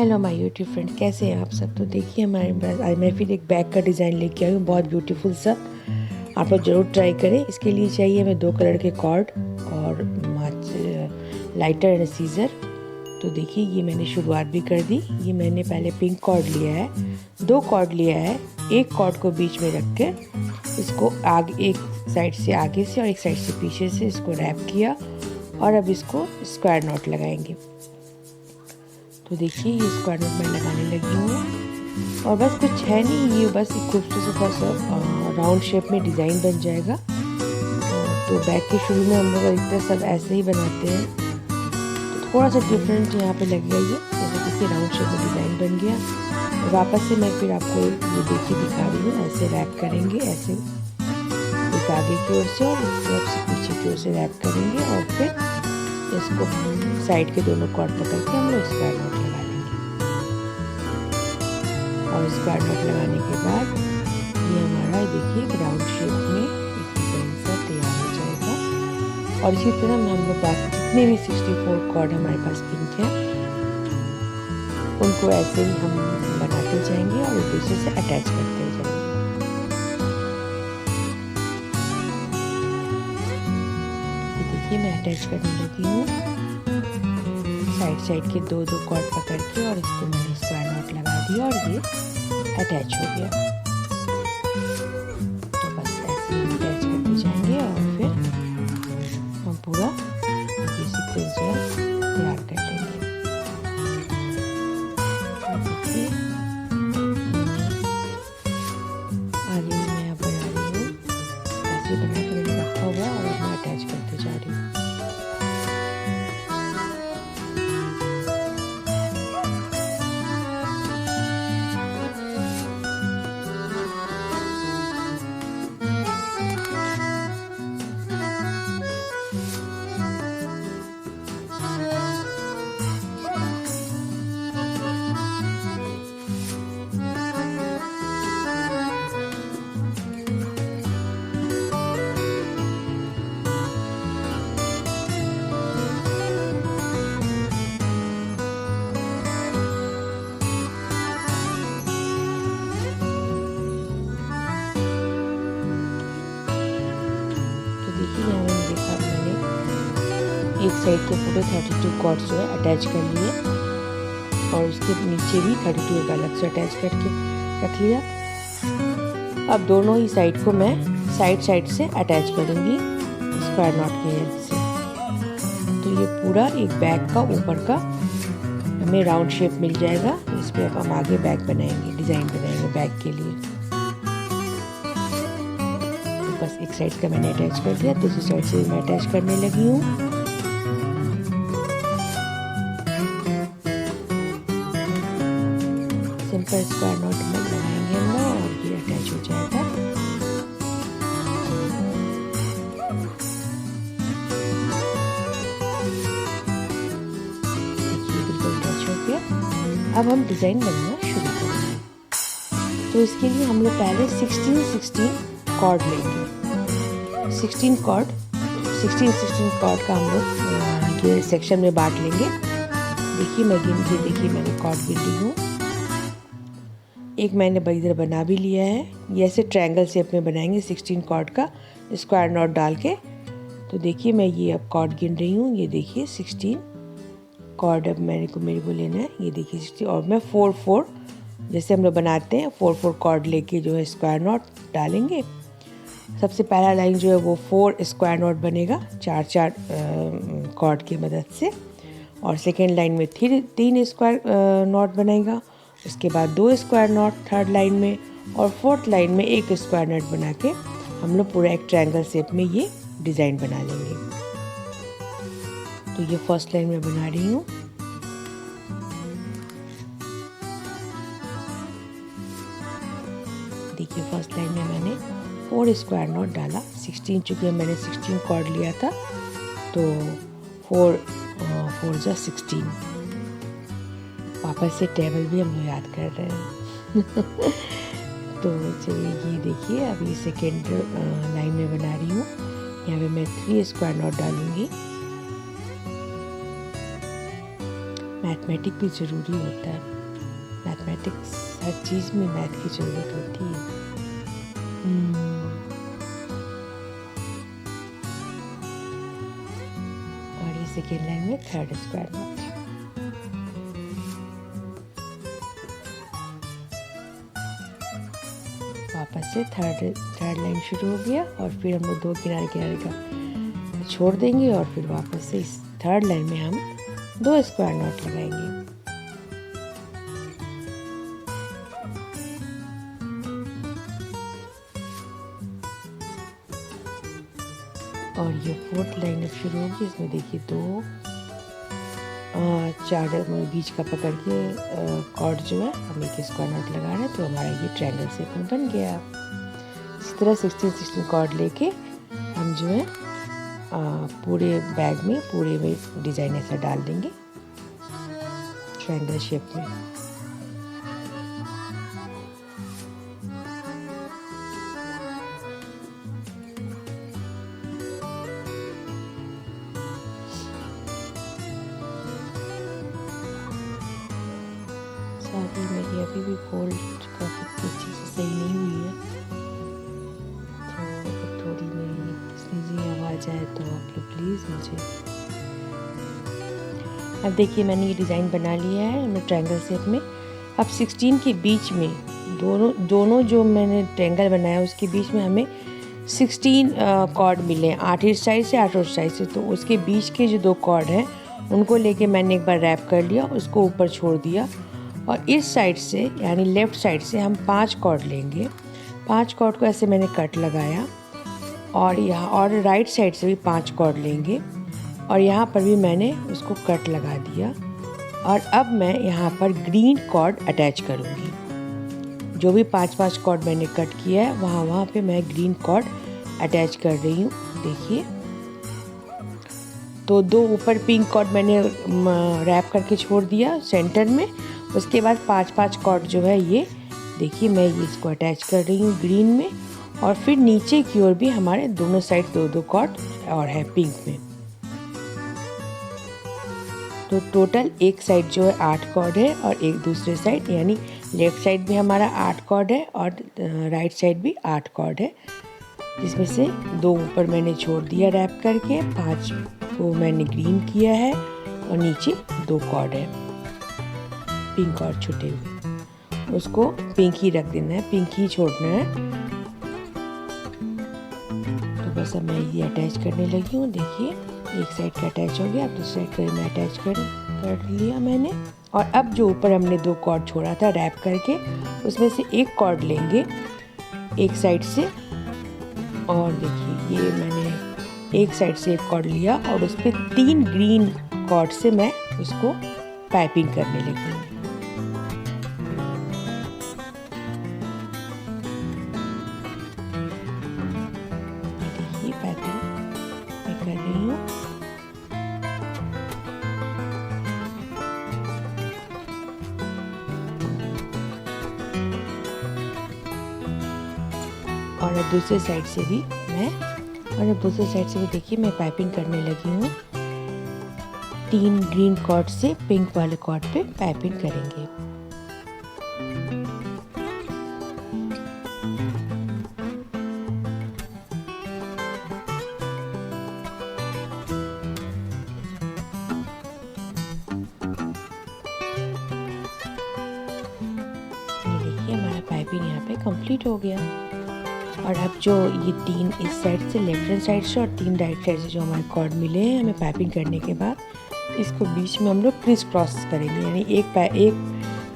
Hello my YouTube friend, कैसे हैं आप सब। तो देखिए हमारे पास आज मैं फिर एक बैग का डिज़ाइन लेके आई हूँ, बहुत ब्यूटीफुल सा। आप लोग ज़रूर ट्राई करें। इसके लिए चाहिए हमें 2 कलर के कॉर्ड और लाइटर एंड सीज़र। तो देखिए ये मैंने शुरुआत भी कर दी। ये मैंने पहले पिंक कॉर्ड लिया है, 2 कॉर्ड लिया है। एक कॉर्ड को बीच में रख के इसको आगे, एक साइड से आगे से और एक साइड से पीछे से इसको रैप किया और अब इसको स्क्वायर नॉट लगाएंगे। तो देखिए ये स्क्वायर नॉट मैं लगाने लगी हूँ और बस कुछ है नहीं, ये बस एक खूबसूरत सा राउंड शेप में डिज़ाइन बन जाएगा। तो बैग के शुरू में हम लोग इतना सब ऐसे ही बनाते हैं, तो थोड़ा सा डिफरेंट यहाँ पे लगेगा। ये जैसे देखिए राउंड शेप में डिज़ाइन बन गया। और वापस से मैं फिर आपको ये देखिए दिखा रही हूँ, ऐसे रैप करेंगे, ऐसे एक आगे की ओर से और एक तरफ से पीछे की ओर से रैप करेंगे और फिर इसको साइड के दोनों कॉर्ड पकड़ के हम लोग स्क्वायर नॉट लगा लेंगे। और स्क्वायर नॉट लगाने के बाद ये हमारा देखिए राउंड शेप में एक डिजाइन सा तैयार हो जाएगा। और इसी तरह हम लोग बाकी जितने भी 64 कॉर्ड हमारे पास पिंक है उनको ऐसे ही हम बनाते जाएंगे और एक दूसरे से अटैच करते जाएंगे। ये मैं अटैच करने लगी हूँ साइड के 2 कॉर्ड पकड़ के, और इसको मैंने स्क्वायर नॉट लगा दिया और ये अटैच हो गया। तो बस ऐसे ही अटैच करते जाएंगे और फिर हम पूरा ये सीक्वेंस जो है तैयार कर लेंगे। देखिए आगे मैं अब बना रही हूँ, ऐसे बना के मैंने रखा हुआ और मैं अटैच करते जा रही हूँ। देखिए यहाँ मैंने देखा, मैंने एक साइड के पूरे 32 कॉर्ड्स जो है अटैच कर लिए और उसके नीचे भी 32 एक अलग से अटैच करके रख लिया। अब दोनों ही साइड को मैं साइड से अटैच करूँगी स्क्वायर नॉट की हेल्प से। तो ये पूरा एक बैग का ऊपर का हमें राउंड शेप मिल जाएगा। इस पर अब हम आगे बैग बनाएंगे, डिज़ाइन बनाएंगे बैग के लिए। बस एक साइड का मैंने अटैच कर दिया, दूसरी साइड से मैं अटैच करने लगी हूँ। सिंपल स्क्वायर नॉट में लगाएंगे हम लोग और ये अटैच हो जाएगा। देखिए बिल्कुल अटैच हो गया। अब हम डिज़ाइन बनाना शुरू करेंगे। तो इसके लिए हम लोग पहले 16 कॉर्ड लेंगे। 16 कॉर्ड का हम लोग ये सेक्शन में बांट लेंगे। देखिए मैंने कॉर्ड गिन ली हूँ। एक मैंने इधर बना भी लिया है, ये ऐसे ट्रायंगल शेप में बनाएंगे 16 कॉर्ड का स्क्वायर नॉट डाल के। तो देखिए मैं ये अब कॉर्ड गिन रही हूँ। ये देखिए 16 कॉर्ड अब मेरे को लेना है। ये देखिए 16 और मैं 4 जैसे हम लोग बनाते हैं 4 कॉर्ड लेके जो है स्क्वायर नॉट डालेंगे। सबसे पहला लाइन जो है वो 4 स्क्वायर नॉट बनेगा 4 कॉर्ड की मदद से, और सेकेंड लाइन में 3 स्क्वायर नॉट बनेगा। उसके बाद 2 स्क्वायर नॉट थर्ड लाइन में, और फोर्थ लाइन में 1 स्क्वायर नॉट बना के हम लोग पूरा एक ट्रायंगल शेप में ये डिज़ाइन बना लेंगे। तो ये फर्स्ट लाइन में बना रही हूँ। देखिए फर्स्ट लाइन में मैंने 4 स्क्वायर नॉट डाला। 16 चूँकि मैंने 16 कॉर्ड लिया था तो 4 जा 16। वापस से टेबल भी हम लोग याद कर रहे हैं। तो चलिए ये देखिए अब ये सेकेंड लाइन में बना रही हूँ। यहाँ पे मैं 3 स्क्वायर नॉट डालूँगी। मैथमेटिक भी ज़रूरी होता है। मैथमेटिक्स, हर चीज़ में मैथ की ज़रूरत होती है। और ये सेकेंड लाइन में थर्ड स्क्वायर नॉट। वापस से थर्ड लाइन शुरू हो गया और फिर हम लोग 2 किनारे किनारे का छोड़ देंगे और फिर वापस से इस थर्ड लाइन में हम 2 स्क्वायर नॉट लगाएंगे। और ये फोर्थ लाइन अब शुरू होगी। इसमें देखिए 2 4 बीच का पकड़ के कॉर्ड जो है हम एक स्क्वायर नॉट लगा रहे हैं, तो हमारा ये ट्रायंगल शेप में बन गया। इस तरह 16 कॉर्ड लेके हम जो है पूरे बैग में पूरे में डिज़ाइन ऐसा डाल देंगे ट्रायंगल शेप में। सारी मेरी अभी भी फोल्ड काफ़ी अच्छी से सही नहीं हुई है, तो थोड़ी मेरी स्नीजिंग आवाज़ आए तो आप लोग प्लीज़ मुझे। अब देखिए मैंने ये डिज़ाइन बना लिया है हमने ट्रायंगल शेप में। अब 16 के बीच में दोनों जो मैंने ट्रायंगल बनाया उसके बीच में हमें 16 कॉर्ड मिले, 8 इस साइड से 8 उस साइड से। तो उसके बीच के जो 2 कॉर्ड हैं उनको लेके मैंने एक बार रैप कर लिया, उसको ऊपर छोड़ दिया और इस साइड से यानी लेफ़्ट साइड से हम 5 कॉर्ड लेंगे। 5 कॉर्ड को ऐसे मैंने कट लगाया और यहाँ और राइट साइड से भी 5 कॉर्ड लेंगे और यहाँ पर भी मैंने उसको कट लगा दिया। और अब मैं यहाँ पर ग्रीन कॉर्ड अटैच करूँगी। जो भी 5-5 कॉर्ड मैंने कट किया है वहाँ पे मैं ग्रीन कॉर्ड अटैच कर रही हूँ। देखिए तो 2 ऊपर पिंक कॉर्ड मैंने रैप करके छोड़ दिया सेंटर में। उसके बाद 5-5 कॉर्ड जो है ये देखिए मैं ये इसको अटैच कर रही हूँ ग्रीन में। और फिर नीचे की ओर भी हमारे दोनों साइड 2-2 कॉर्ड और है पिंक में। तो टोटल एक साइड जो है 8 कॉर्ड है और एक दूसरे साइड यानी लेफ़्ट साइड भी हमारा 8 कॉर्ड है और राइट साइड भी 8 कॉर्ड है, जिसमें से 2 ऊपर मैंने छोड़ दिया रैप करके, 5 को मैंने ग्रीन किया है और नीचे 2 कॉर्ड है पिंक और छुटे हुए, उसको पिंक ही रख देना है, पिंक ही छोड़ना है। तो बस अब मैं ये अटैच करने लगी हूँ। देखिए एक साइड का अटैच हो गया, अब दूसरी साइड का मैं अटैच कर लिया मैंने। और अब जो ऊपर हमने 2 कॉर्ड छोड़ा था रैप करके उसमें से एक कॉर्ड लेंगे एक साइड से और देखिए ये मैंने एक साइड से एक कॉर्ड लिया और उस पर 3 ग्रीन कॉर्ड से मैं उसको पाइपिंग करने लगी हूँ। देखिए पाइपिंग मैं कर रही हूँ। और अब दूसरे साइड से भी देखिए मैं पाइपिंग करने लगी हूँ। 3 ग्रीन कॉर्ड से पिंक वाले कॉर्ड पे पाइपिंग करेंगे। ये देखिए हमारा पाइपिंग यहाँ पे कंप्लीट हो गया। और अब जो ये 3 इस साइड से लेफ्ट हैंड साइड से और 3 राइट साइड से जो हमारे कॉर्ड मिले हैं हमें पाइपिंग करने के बाद इसको बीच में हम लोग क्रिस क्रॉस करेंगे, यानी एक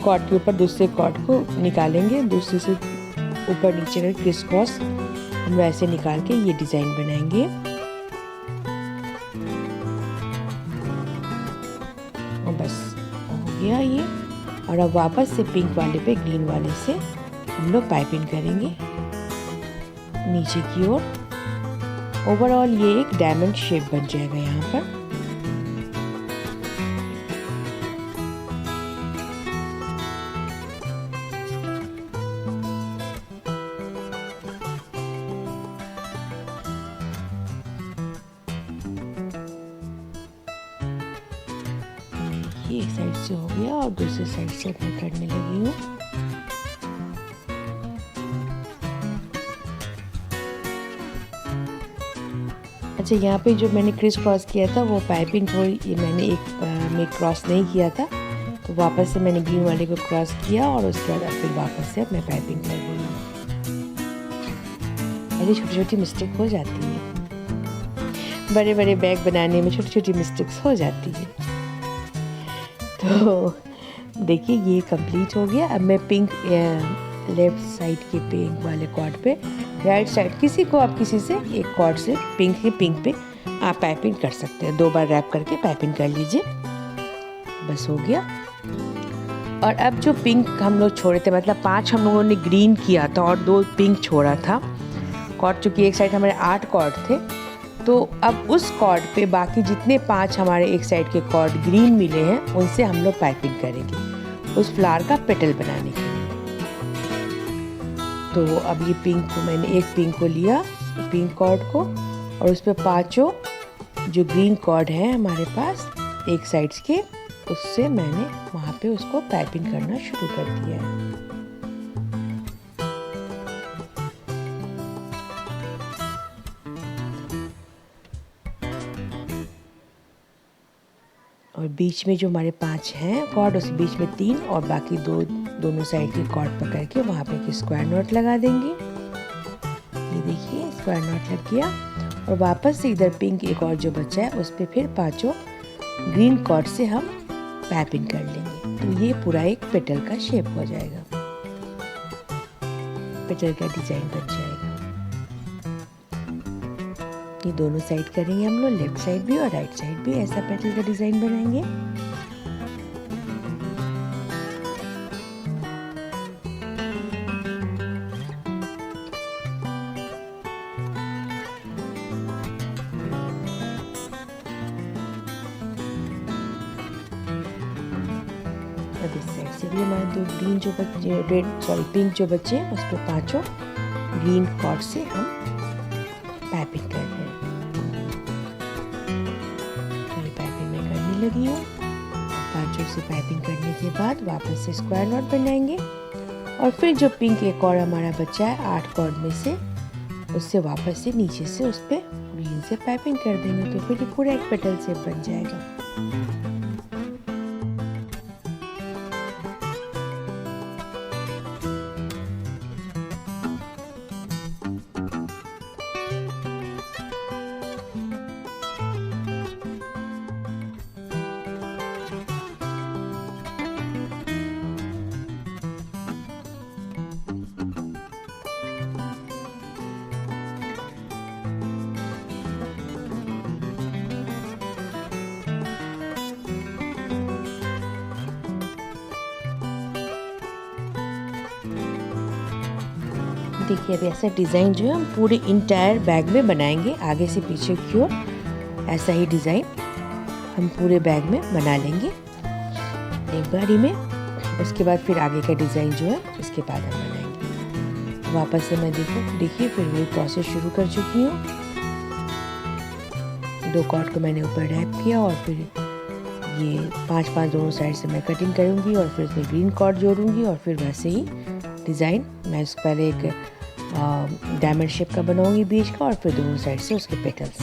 कॉर्ड के ऊपर दूसरे कॉर्ड को निकालेंगे, दूसरे से ऊपर नीचे का क्रिस क्रॉस हम लोग ऐसे निकाल के ये डिज़ाइन बनाएंगे। और बस हो गया ये। और अब वापस से पिंक वाले पे ग्रीन वाले से हम लोग पाइपिंग करेंगे नीचे की ओर। ओवरऑल ये एक डायमंड शेप बन जाएगा यहाँ पर। देखिए एक साइड से हो गया और दूसरी साइड से मैं करने लगी हूँ। अच्छा, यहाँ पे जो मैंने क्रिस क्रॉस किया था वो पाइपिंग थोड़ी ये मैंने एक में क्रॉस नहीं किया था, तो वापस से मैंने ग्रीन वाले को क्रॉस किया और उसके बाद फिर वापस से मैं पाइपिंग कर रही हूँ। ऐसी छोटी छोटी मिस्टेक हो जाती है, बड़े बड़े बैग बनाने में छोटी छोटी मिस्टेक्स हो जाती है। तो देखिए ये कंप्लीट हो गया। अब मैं पिंक लेफ्ट साइड के पिंक वाले कॉर्ड पे राइट साइड किसी से एक कॉर्ड से पिंक पे आप पाइपिंग कर सकते हैं। 2 बार रैप करके पाइपिंग कर लीजिए, बस हो गया। और अब जो पिंक हम लोग छोड़े थे, मतलब 5 हम लोगों ने ग्रीन किया था और 2 पिंक छोड़ा था कॉर्ड, चूँकि एक साइड हमारे 8 कॉर्ड थे, तो अब उस कॉर्ड पे बाकी जितने 5 हमारे एक साइड के कॉर्ड ग्रीन मिले हैं उनसे हम लोग पाइपिंग करेंगे उस फ्लावर का पेटल बनाने के लिए। तो अब ये पिंक को मैंने एक पिंक को लिया, पिंक कॉर्ड को, और उस पर 5 जो ग्रीन कॉर्ड हैं हमारे पास एक साइड्स के, उससे मैंने वहाँ पे उसको पाइपिंग करना शुरू कर दिया है। और बीच में जो हमारे 5 हैं कॉर्ड, उस बीच में 3 और बाकी 2 दोनों साइड के कॉर्ड पकड़ के वहाँ पे एक स्क्वायर नॉट लगा देंगे। ये देखिए स्क्वायर नॉट लग गया। और वापस से इधर पिंक एक और जो बचा है उस पर फिर 5 ग्रीन कॉर्ड से हम पाइपिंग कर लेंगे। तो ये पूरा एक पेटल का शेप हो जाएगा, पेटल का डिजाइन बन जाएगा। ये दोनों साइड करेंगे हम लोग, लेफ्ट साइड भी और राइट साइड भी ऐसा पेटल का डिजाइन बनाएंगे। अब इस साइड से भी हमारे 2 ग्रीन जो बच्चे पिंक जो बच्चे हैं उस पर 5 ग्रीन कॉर्ड से हम पाइपिंग कर रहे हैं। ये पाइपिंग मैं करने लगी हूँ। 5 से पाइपिंग करने के बाद वापस से स्क्वायर नॉट बनाएंगे और फिर जो पिंक एक और हमारा बचा है 8 कॉर्ड में से, उससे वापस से नीचे से उस पर ग्रीन से पाइपिंग कर देंगे। तो फिर पूरा एक पेटल शेप बन जाएगा। देखिए अभी ऐसा डिज़ाइन जो है हम पूरे इंटायर बैग में बनाएंगे, आगे से पीछे की ओर ऐसा ही डिज़ाइन हम पूरे बैग में बना लेंगे एक बारी में। उसके बाद फिर आगे का डिज़ाइन जो है इसके बाद हम बनाएंगे। वापस से मैं देखिए फिर वही प्रोसेस शुरू कर चुकी हूँ। 2 कॉर्ड को मैंने ऊपर रैप किया और फिर ये 5 दोनों साइड से मैं कटिंग करूँगी और फिर इसमें ग्रीन कॉर्ड जोड़ूँगी और फिर वैसे ही डिज़ाइन मैं उसको पहले एक डायमंड शेप का बनाऊंगी बीच का और फिर दोनों साइड से उसके पेटल्स।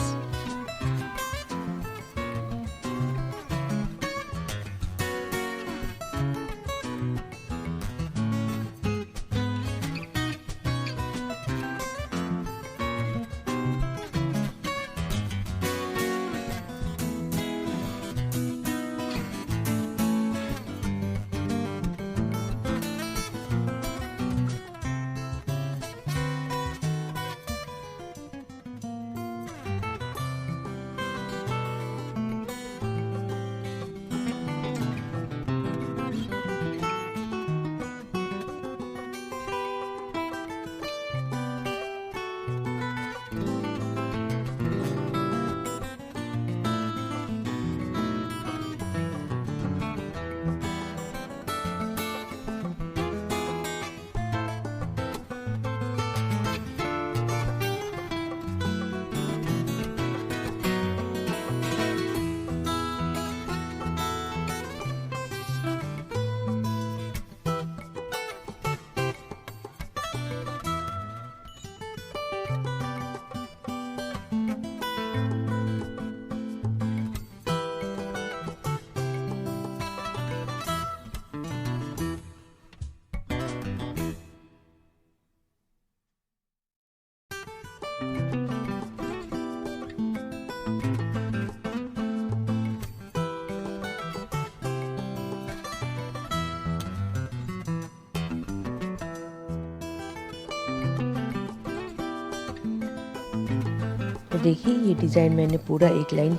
तो देखिए ये डिज़ाइन मैंने पूरा एक लाइन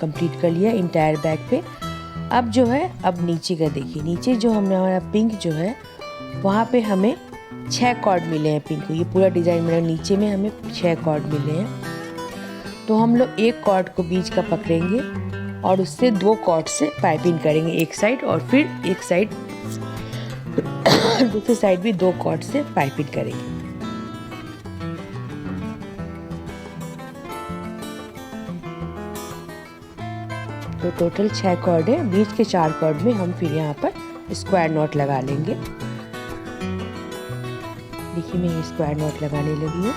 कंप्लीट कर लिया इंटायर बैग पे। अब जो है, अब नीचे का देखिए, नीचे जो हमारा पिंक जो है वहाँ पे हमें 6 कॉर्ड मिले हैं पिंक को। ये पूरा डिज़ाइन मेरा नीचे में हमें 6 कॉर्ड मिले हैं। तो हम लोग एक कॉर्ड को बीच का पकड़ेंगे और उससे 2 कॉर्ड से पाइपिंग करेंगे एक साइड, और फिर एक साइड दूसरी साइड भी 2 कॉर्ड से पाइपिंग करेंगे। तो टोटल 6 कॉर्ड है, बीच के 4 कॉर्ड में हम फिर यहाँ पर स्क्वायर नॉट लगा लेंगे। देखिए मैं ये स्क्वायर नॉट लगाने लगी हूँ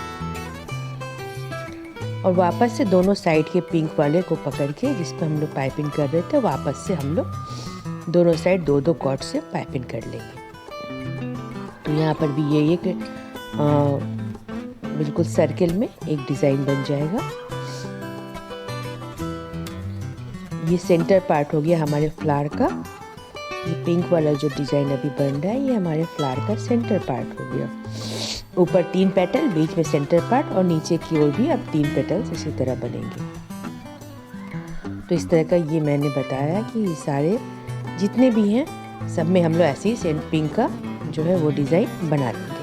और वापस से दोनों साइड के पिंक वाले को पकड़ के, जिस पर हम लोग पाइपिंग कर रहे थे, वापस से हम लोग दोनों साइड 2-2 कॉर्ड से पाइपिंग कर लेंगे। तो यहाँ पर भी ये एक बिल्कुल सर्किल में एक डिज़ाइन बन जाएगा। ये सेंटर पार्ट हो गया हमारे फ्लावर का। ये पिंक वाला जो डिज़ाइन अभी बन रहा है ये हमारे फ्लावर का सेंटर पार्ट हो गया। ऊपर 3 पेटल, बीच में सेंटर पार्ट और नीचे की ओर भी अब 3 पेटल्स इसी तरह बनेंगे। तो इस तरह का ये मैंने बताया कि ये सारे जितने भी हैं सब में हम लोग ऐसे ही पिंक का जो है वो डिज़ाइन बना लेंगे।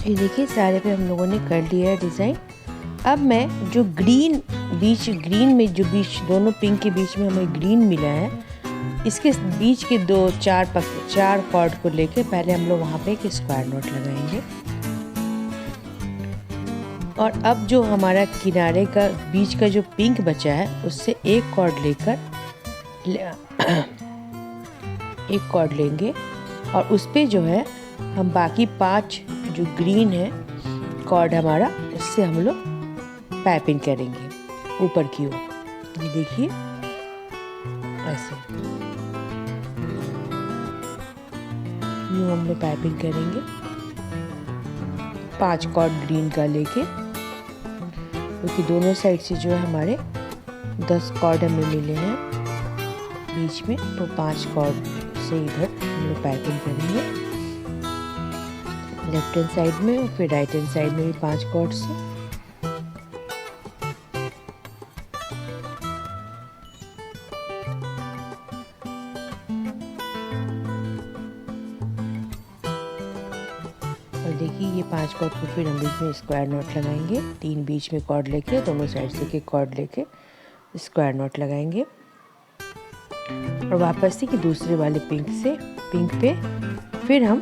ये देखिए सारे पे हम लोगों ने कर लिया है डिज़ाइन। अब मैं जो ग्रीन में जो बीच दोनों पिंक के बीच में हमें ग्रीन मिला है, इसके बीच के 4 कॉर्ड को लेके पहले हम लोग वहाँ पे एक स्क्वायर नॉट लगाएंगे। और अब जो हमारा किनारे का बीच का जो पिंक बचा है उससे एक कॉर्ड लेंगे और उस पे जो है हम बाकी 5 जो ग्रीन है कॉर्ड हमारा, उससे हम लोग पाइपिंग करेंगे ऊपर की ओर। ये देखिए ऐसे यूँ हम लोग पाइपिंग करेंगे 5 कॉर्ड ग्रीन का लेके, क्योंकि दोनों साइड से जो है हमारे 10 कॉर्ड हमें मिले हैं बीच में, तो 5 कॉर्ड से इधर हम लोग पाइपिंग करेंगे लेफ्ट हैंड साइड में, और फिर राइट हैंड साइड में भी 5 कॉर्ड से। और देखिए ये 5 कॉर्ड को फिर हम बीच में स्क्वायर नॉट लगाएंगे, 3 बीच में कॉर्ड लेके दोनों साइड से एक कॉर्ड लेके स्क्वायर नॉट लगाएंगे। और वापस से कि दूसरे वाले पिंक पे फिर हम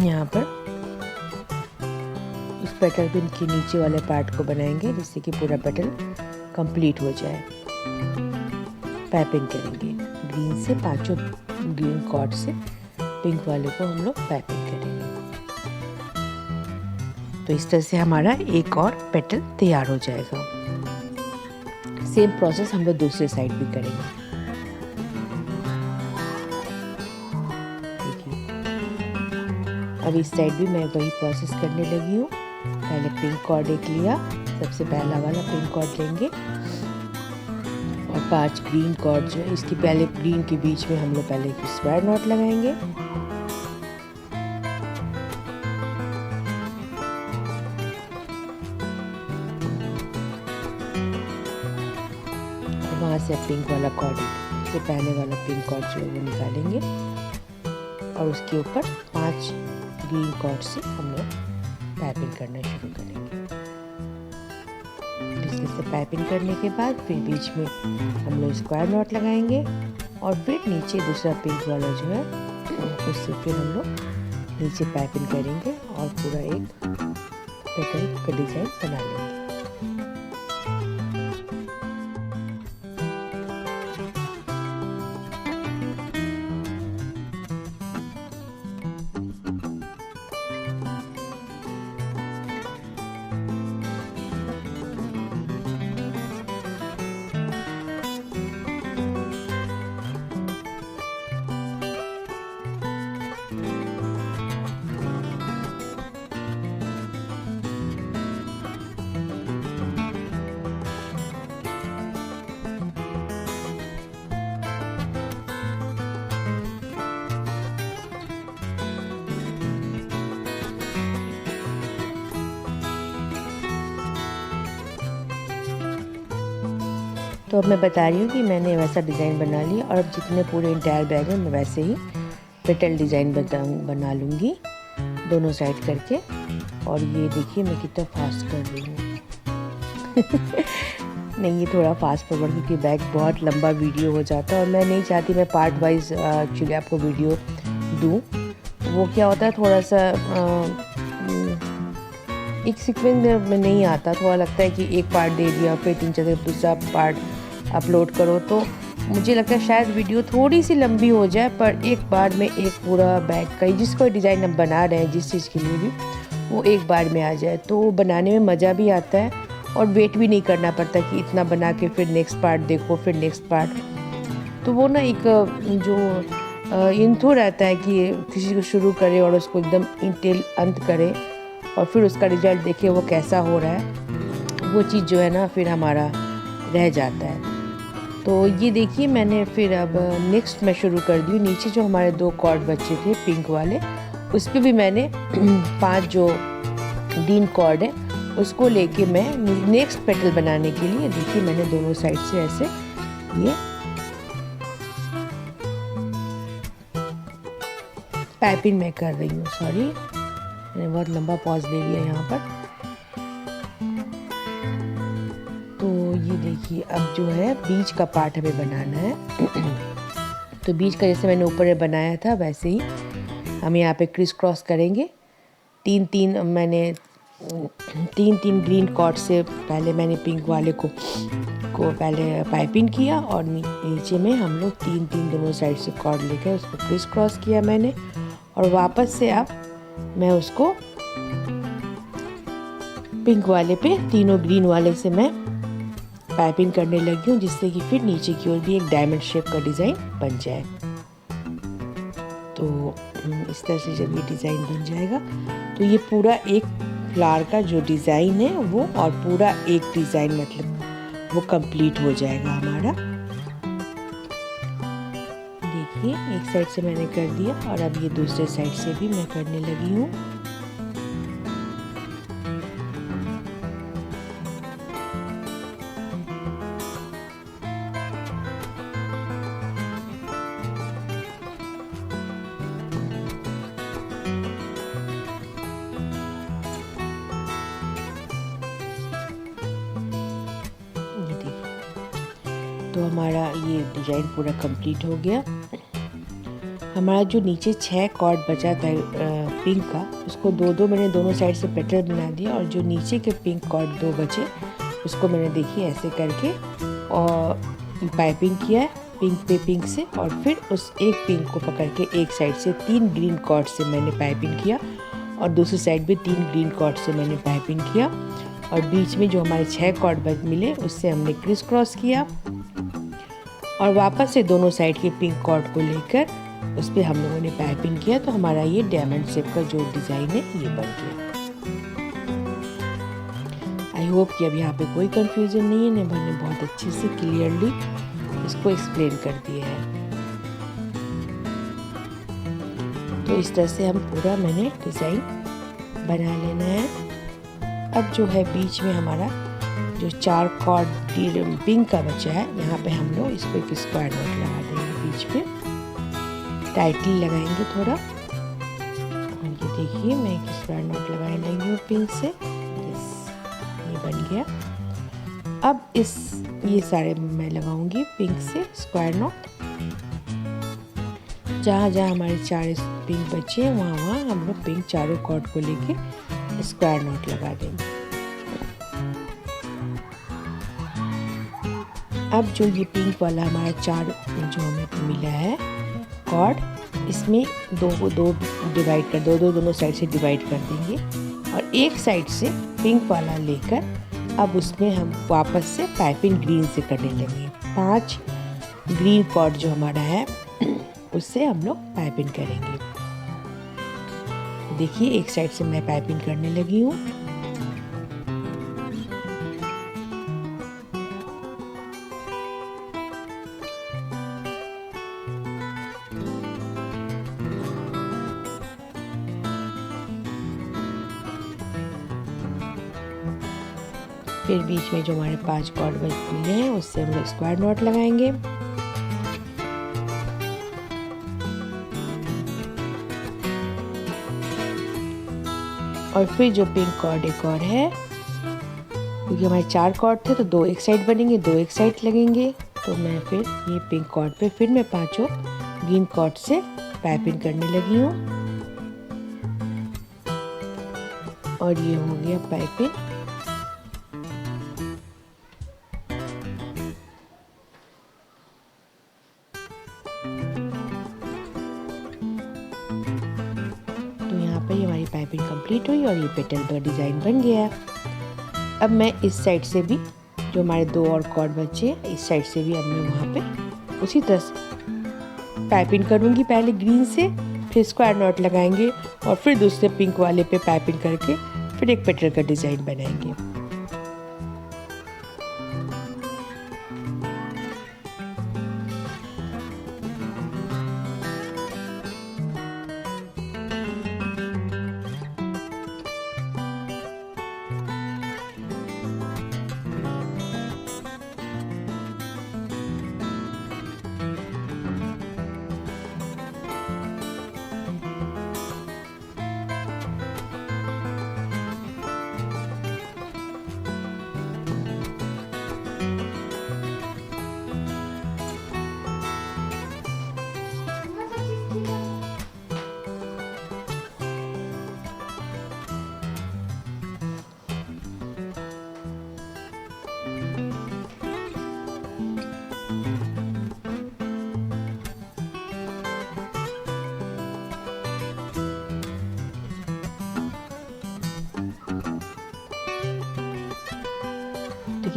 यहाँ पर उस पेटल पिन के नीचे वाले पार्ट को बनाएंगे, जिससे कि पूरा पेटल कंप्लीट हो जाए। पाइपिंग करेंगे ग्रीन से, 5 ग्रीन कॉर्ड से पिंक वाले को हम लोग पाइपिंग करेंगे। तो इस तरह से हमारा एक और पेटल तैयार हो जाएगा। सेम प्रोसेस हम लोग दूसरे साइड भी करेंगे। अब इस साइड भी मैं वही प्रोसेस करने लगी हूँ। पहले पिंक कॉर्ड एक लिया, सबसे पहला वाला पिंक कॉर्ड लेंगे और 5 ग्रीन कॉर्ड जो है इसकी पहले ग्रीन के बीच में हम लोग पहले एक स्क्वायर नॉट लगाएंगे। और वहाँ से पिंक वाला कॉर्ड से पहले वाला पिंक कॉर्ड जो है वो निकालेंगे और उसके ऊपर 5 ग्रीन कॉर्ड से हम लोग पाइपिंग करना शुरू करेंगे। इसमें से पाइपिंग करने के बाद फिर बीच में हम लोग स्क्वायर नॉट लगाएंगे और फिर नीचे दूसरा पिंक वाला जो है उससे फिर हम लोग नीचे पाइपिंग करेंगे और पूरा एक पेटल का डिज़ाइन बना लेंगे। तो अब मैं बता रही हूँ कि मैंने वैसा डिज़ाइन बना लिया और अब जितने पूरे इंटायर बैग में मैं वैसे ही पेटल डिज़ाइन बना लूँगी दोनों साइड करके। और ये देखिए मैं कितना फास्ट कर रही हूँ। नहीं, ये थोड़ा फास्ट फॉरवर्ड क्योंकि बैग बहुत लंबा वीडियो हो जाता है और मैं नहीं चाहती मैं पार्ट वाइज एक्चुअली आपको वीडियो दूँ। वो क्या होता है थोड़ा सा एक सीक्वेंस में नहीं आता, थोड़ा लगता है कि एक पार्ट दे दिया फिर 3-4 दूसरा पार्ट अपलोड करो, तो मुझे लगता है शायद वीडियो थोड़ी सी लंबी हो जाए। पर एक बार में एक पूरा बैग का जिसको डिज़ाइन हम बना रहे हैं जिस चीज़ के लिए भी वो एक बार में आ जाए तो बनाने में मज़ा भी आता है और वेट भी नहीं करना पड़ता कि इतना बना के फिर नेक्स्ट पार्ट देखो फिर नेक्स्ट पार्ट। तो वो ना एक जो इंथो रहता है कि किसी को शुरू करे और उसको एकदम इंटेल अंत करे और फिर उसका रिजल्ट देखे वो कैसा हो रहा है, वो चीज़ जो है ना फिर हमारा रह जाता है। तो ये देखिए मैंने फिर अब नेक्स्ट मैं शुरू कर दी। नीचे जो हमारे 2 कॉर्ड बचे थे पिंक वाले उस पर भी मैंने 5 जो ग्रीन कॉर्ड है उसको लेके मैं नेक्स्ट पेटल बनाने के लिए देखिए मैंने दोनों साइड से ऐसे ये पाइपिंग मैं कर रही हूँ। सॉरी, मैंने बहुत लंबा पॉज ले लिया यहाँ पर। तो ये देखिए अब जो है बीच का पार्ट हमें बनाना है। तो बीच का जैसे मैंने ऊपर बनाया था वैसे ही हम यहाँ पे क्रिस क्रॉस करेंगे। 3-3 मैंने 3-3 ग्रीन कॉर्ड से पहले मैंने पिंक वाले को पहले पाइपिंग किया और नीचे में हम लोग 3-3 दोनों साइड से कॉर्ड लेकर उसको क्रिस क्रॉस किया मैंने और वापस से अब मैं उसको पिंक वाले पे तीनों ग्रीन वाले से मैं पाइपिंग करने लगी हूँ जिससे कि फिर नीचे की ओर भी एक डायमंड शेप का डिज़ाइन बन जाए। तो इस तरह से जब ये डिज़ाइन बन जाएगा तो ये पूरा एक फ्लावर का जो डिज़ाइन है वो और पूरा एक डिज़ाइन मतलब वो कंप्लीट हो जाएगा हमारा। देखिए एक साइड से मैंने कर दिया और अब ये दूसरे साइड से भी मैं करने लगी हूँ। तो हमारा ये डिज़ाइन पूरा कंप्लीट हो गया। हमारा जो नीचे 6 कॉर्ड बचा था पिंक का उसको 2-2 मैंने दोनों साइड से पेटल बना दिया और जो नीचे के पिंक कॉर्ड 2 बचे उसको मैंने देखिए ऐसे करके और पाइपिंग किया है पिंक पे पिंक से और फिर उस एक पिंक को पकड़ के एक साइड से 3 ग्रीन कॉर्ड से मैंने पाइपिंग किया और दूसरी साइड भी 3 ग्रीन कॉर्ड से मैंने पाइपिंग किया और बीच में जो हमारे 6 कॉर्ड मिले उससे हमने क्रिस क्रॉस किया और वापस से दोनों साइड के पिंक कॉर्ड को लेकर उस पर हम लोगों ने पाइपिंग किया। तो हमारा ये डायमंड शेप का जो डिज़ाइन है ये बन गया। आई होप कि अब यहाँ पे कोई कंफ्यूजन नहीं है। मैंने बहुत अच्छे से क्लियरली इसको एक्सप्लेन कर दिया है। तो इस तरह से हम पूरा मैंने डिज़ाइन बना लेना है। अब जो है बीच में हमारा जो 4 कॉर्ड पिंक का बचा है यहाँ पे हम लोग इसको एक स्क्वायर नॉट लगा देंगे बीच में, टाइटली लगाएंगे थोड़ा और ये देखिए मैं एक स्क्वायर नॉट लगाने लगी हूँ पिंक से। ये बन गया। अब ये सारे मैं लगाऊंगी पिंक से स्क्वायर नॉट। जहाँ जहाँ हमारे 4 पिंक बचे हैं वहाँ वहाँ हम लोग पिंक चारों कॉर्ड को लेके स्क्वायर नॉट लगा देंगे। अब जो ये पिंक वाला हमारा 4 जो हमें मिला है कॉर्ड, इसमें दो डिवाइड कर दोनों साइड से डिवाइड कर देंगे और एक साइड से पिंक वाला लेकर अब उसमें हम वापस से पाइपिंग ग्रीन से करने लगे। 5 ग्रीन कॉर्ड जो हमारा है उससे हम लोग पाइपिंग करेंगे। देखिए एक साइड से मैं पाइपिंग करने लगी हूँ। फिर बीच में जो हमारे 5 कॉर्ड मिले हैं उससे हम लोग स्क्वायर नॉट लगाएंगे। और फिर जो पिंक कॉर्ड एक और है, क्योंकि हमारे 4 कॉर्ड थे तो 2 एक साइड बनेंगे 2 एक साइड लगेंगे, तो मैं फिर ये पिंक कॉर्ड पे फिर मैं 5 ग्रीन कॉर्ड से पाइपिंग करने लगी हूँ। और ये हो गया पाइपिंग। ये हमारी पाइपिंग कंप्लीट हुई और ये पेटल का डिज़ाइन बन गया। अब मैं इस साइड से भी जो हमारे 2 और कॉर्ड बचे हैं इस साइड से भी अब मैं वहाँ पे उसी तरह से पाइपिंग करूँगी। पहले ग्रीन से फिर स्क्वायर नॉट लगाएंगे और फिर दूसरे पिंक वाले पे पाइपिंग करके फिर एक पेटल का डिज़ाइन बनाएंगे।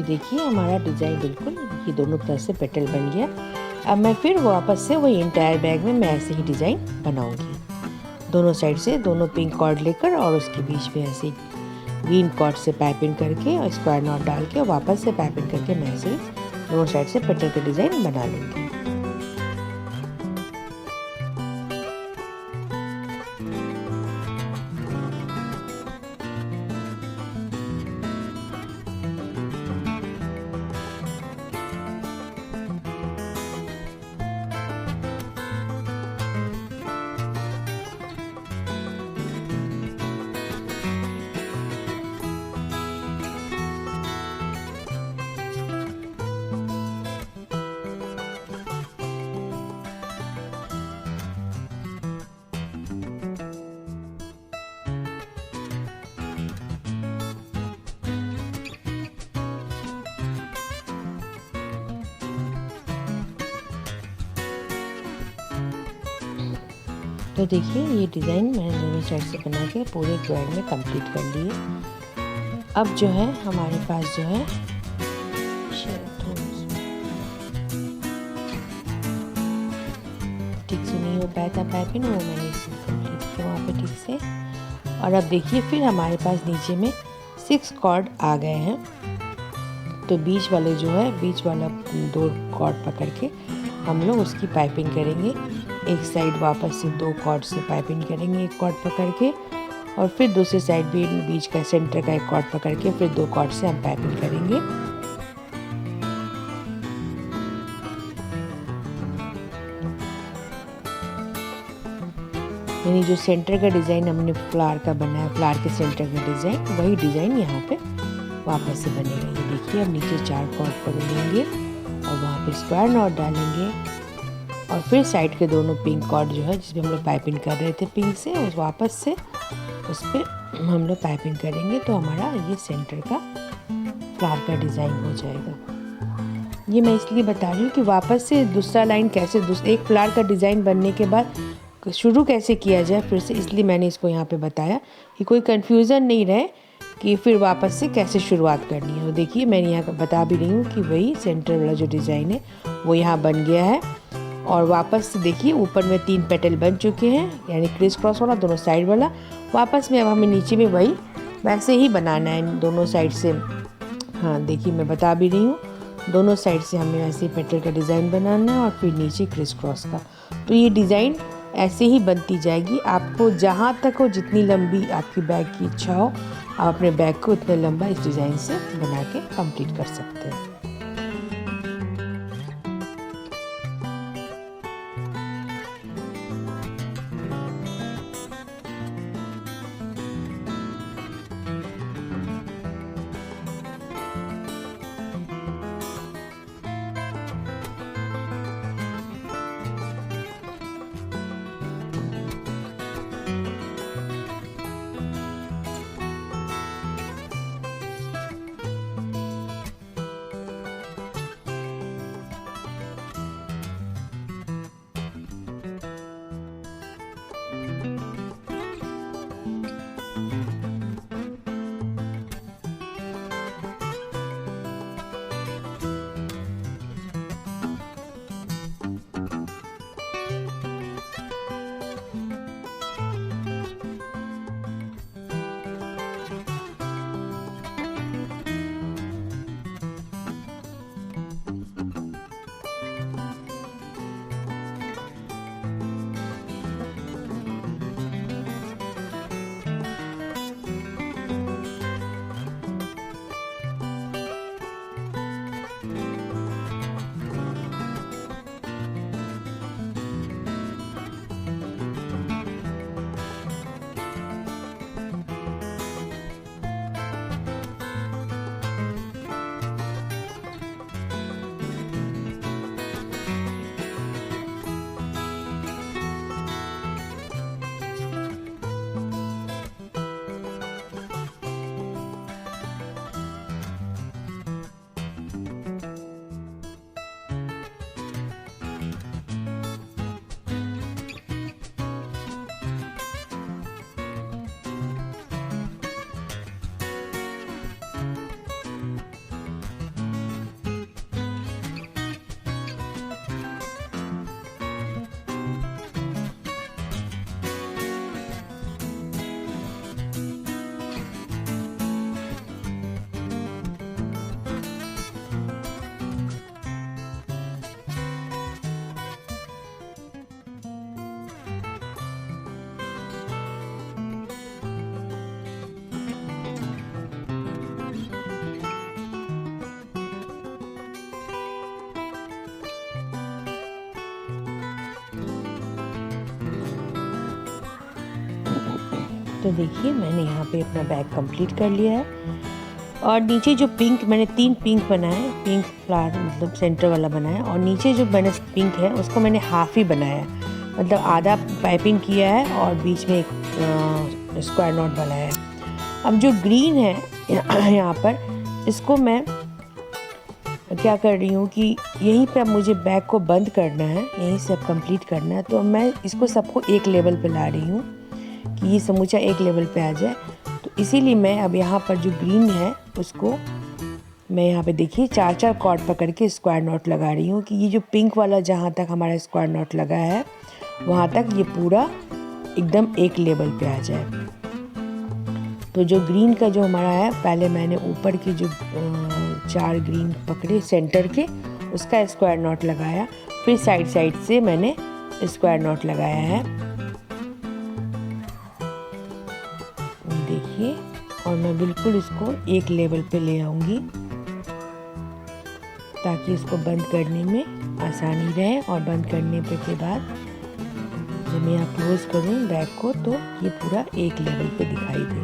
देखिए हमारा डिज़ाइन बिल्कुल ये दोनों तरफ से पेटल बन गया। अब मैं फिर वापस से वही इंटायर बैग में मैं ऐसे ही डिज़ाइन बनाऊंगी। दोनों साइड से दोनों पिंक कॉर्ड लेकर और उसके बीच में ऐसे ग्रीन कॉर्ड से पाइपिंग करके और स्क्वायर नॉट डाल के और वापस से पाइपिंग करके मैं ऐसे दोनों साइड से पेटल का डिज़ाइन बना लूँगी। तो देखिए ये डिज़ाइन मैंने दोनों साइड से बना के पूरे ड्राइंग में कंप्लीट कर लिए। अब जो है हमारे पास जो है ठीक से नहीं हो पाया था पाइपिंग, वो मैंने कंप्लीट किया वहाँ पे ठीक से। और अब देखिए फिर हमारे पास नीचे में 6 कॉर्ड आ गए हैं, तो बीच वाले जो है बीच वाला 2 कॉर्ड पकड़ के हम लोग उसकी पाइपिंग करेंगे। एक साइड वापस से 2 कॉर्ड से पाइपिंग करेंगे एक कॉर्ड पकड़ के, और फिर दूसरी साइड भी बीच का सेंटर का एक कॉर्ड पकड़ के फिर 2 कॉर्ड से हम पाइपिंग करेंगे। यानी जो सेंटर का डिज़ाइन हमने फ्लावर का बनाया, फ्लावर के सेंटर का डिज़ाइन, वही डिज़ाइन यहाँ पे वापस से बनेगा। ये देखिए, अब नीचे 4 कॉर्ड पकड़ेंगे और वहाँ पे स्क्वायर नॉट डालेंगे और फिर साइड के दोनों पिंक कॉर्ड जो है जिसमें हम लोग पाइपिंग कर रहे थे पिंक से, उस वापस से उस पर हम लोग पाइपिंग करेंगे तो हमारा ये सेंटर का फ्लावर का डिज़ाइन हो जाएगा। ये मैं इसलिए बता रही हूँ कि वापस से दूसरा लाइन कैसे, एक फ्लावर का डिज़ाइन बनने के बाद शुरू कैसे किया जाए फिर से, इसलिए मैंने इसको यहाँ पे बताया कि कोई कन्फ्यूज़न नहीं रहे कि फिर वापस से कैसे शुरुआत करनी है। तो देखिए, मैंने यहाँ बता भी रही हूँ कि वही सेंटर वाला जो डिज़ाइन है वो यहाँ बन गया है और वापस से देखिए ऊपर में 3 पेटल बन चुके हैं, यानी क्रिस क्रॉस वाला दोनों साइड वाला। वापस में अब हमें नीचे में वही वैसे ही बनाना है दोनों साइड से। हाँ देखिए, मैं बता भी रही हूँ, दोनों साइड से हमें ऐसे पेटल का डिज़ाइन बनाना है और फिर नीचे क्रिस क्रॉस का। तो ये डिज़ाइन ऐसे ही बनती जाएगी। आपको जहाँ तक हो, जितनी लंबी आपकी बैग की इच्छा हो, आप अपने बैग को उतने लंबा इस डिज़ाइन से बना के कंप्लीट कर सकते हैं। तो देखिए, मैंने यहाँ पे अपना बैग कंप्लीट कर लिया है और नीचे जो पिंक, मैंने 3 पिंक बनाए, पिंक फ्लावर मतलब सेंटर वाला बनाया, और नीचे जो मैंने पिंक है उसको मैंने हाफ ही बनाया, मतलब आधा पाइपिंग किया है और बीच में एक स्क्वायर नॉट बनाया है। अब जो ग्रीन है यहाँ पर, इसको मैं क्या कर रही हूँ कि यहीं पे अब मुझे बैग को बंद करना है, यहीं से अब कंप्लीट करना है। तो मैं इसको सबको एक लेवल पे ला रही हूँ कि ये समूचा एक लेवल पे आ जाए। तो इसीलिए मैं अब यहाँ पर जो ग्रीन है उसको मैं यहाँ पे देखिए 4-4 कॉर्ड पकड़ के स्क्वायर नॉट लगा रही हूँ कि ये जो पिंक वाला जहाँ तक हमारा स्क्वायर नॉट लगा है वहाँ तक ये पूरा एकदम एक लेवल पे आ जाए। तो जो ग्रीन का जो हमारा है, पहले मैंने ऊपर के जो 4 ग्रीन पकड़े सेंटर के, उसका स्क्वायर नॉट लगाया, फिर साइड साइड से मैंने स्क्वायर नॉट लगाया है, देखिए। और मैं बिल्कुल इसको एक लेवल पे ले आऊँगी ताकि इसको बंद करने में आसानी रहे। और बंद करने पे के बाद जब जब मैं यहाँ क्लोज करूँ बैक को तो ये पूरा एक लेवल पे दिखाई दे।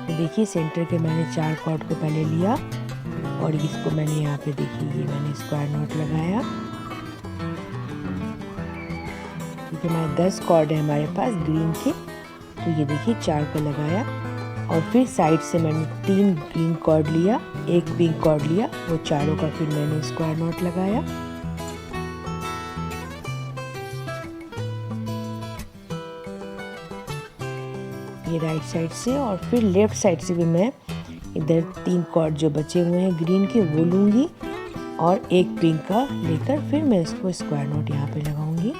तो देखिए सेंटर के मैंने 4 कॉर्ड को पहले लिया और इसको मैंने यहाँ पे देखिए ये मैंने स्क्वायर नॉट लगाया, क्योंकि हमारे 10 कॉर्ड है हमारे पास ग्रीन के, तो ये देखिए 4 को लगाया और फिर साइड से मैंने 3 ग्रीन कॉर्ड लिया, 1 पिंक कॉर्ड लिया, वो चारों का फिर मैंने स्क्वायर नॉट लगाया। ये राइट साइड से और फिर लेफ्ट साइड से भी मैं इधर 3 कॉर्ड जो बचे हुए हैं ग्रीन के वो लूँगी और 1 पिंक का लेकर फिर मैं इसको स्क्वायर नॉट यहाँ पे लगाऊंगी।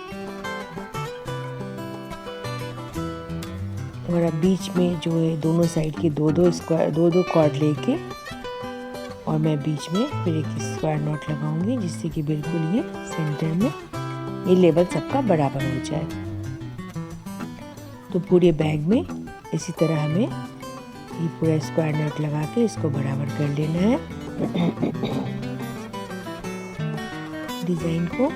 और अब बीच में जो है दोनों साइड के दो कॉर्ड लेके और मैं बीच में फिर एक स्क्वायर नॉट लगाऊंगी, जिससे कि बिल्कुल ये सेंटर में ये लेवल सबका बराबर हो जाए। तो पूरे बैग में इसी तरह हमें ये पूरा स्क्वायर नॉट लगा के इसको बराबर कर लेना है डिज़ाइन को।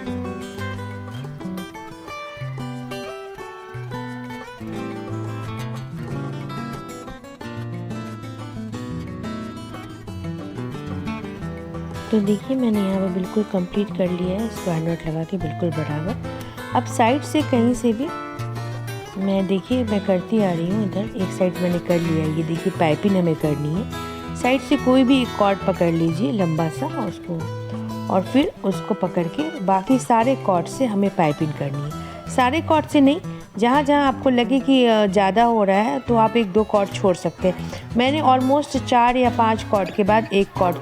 तो देखिए मैंने यहाँ पे बिल्कुल कंप्लीट कर लिया है स्क्वायर नॉट लगा के बिल्कुल बराबर। अब साइड से कहीं से भी मैं देखिए मैं करती आ रही हूँ, इधर एक साइड मैंने कर लिया है। ये देखिए पाइपिंग हमें करनी है, साइड से कोई भी एक कॉर्ड पकड़ लीजिए लंबा सा और फिर उसको पकड़ के बाकी सारे कॉर्ड से हमें पाइपिंग करनी है। सारे कॉर्ड से नहीं, जहाँ जहाँ आपको लगे कि ज़्यादा हो रहा है तो आप 1-2 कॉर्ड छोड़ सकते हैं। मैंने ऑलमोस्ट 4 या 5 कॉर्ड के बाद 1 कॉर्ड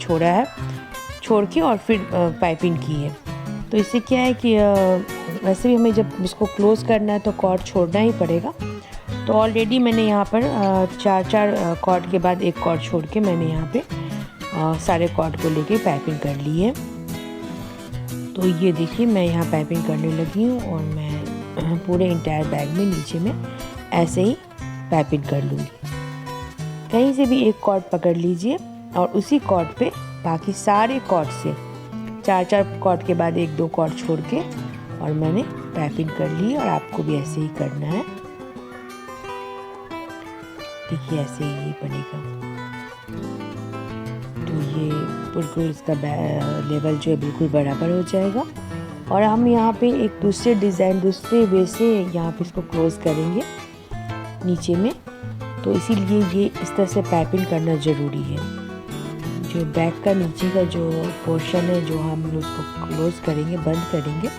छोड़ के और फिर पाइपिंग की है। तो इससे क्या है कि वैसे भी हमें जब इसको क्लोज़ करना है तो कॉर्ड छोड़ना ही पड़ेगा। तो ऑलरेडी मैंने यहाँ पर 4 कॉर्ड के बाद 1 कॉर्ड छोड़ के मैंने यहाँ पे सारे कॉर्ड को लेके पाइपिंग कर ली है। तो ये देखिए मैं यहाँ पाइपिंग करने लगी हूँ और मैं पूरे इंटायर बैग में नीचे में ऐसे ही पाइपिंग कर लूँगी। कहीं से भी 1 कॉर्ड पकड़ लीजिए और उसी कॉर्ड पे बाकी सारे कॉर्ड से 4 कॉर्ड के बाद 1-2 कॉर्ड छोड़ के और मैंने पाइपिंग कर ली। और आपको भी ऐसे ही करना है। देखिए ऐसे ही बनेगा। तो ये बिल्कुल इसका लेवल जो है बिल्कुल बराबर हो जाएगा। और हम यहाँ पे एक दूसरे डिज़ाइन दूसरे वे से यहाँ पे इसको क्लोज़ करेंगे नीचे में। तो इसीलिए ये इस तरह से पाइपिंग करना ज़रूरी है। जो बैक का नीचे का जो पोर्शन है जो हम उसको क्लोज़ करेंगे बंद करेंगे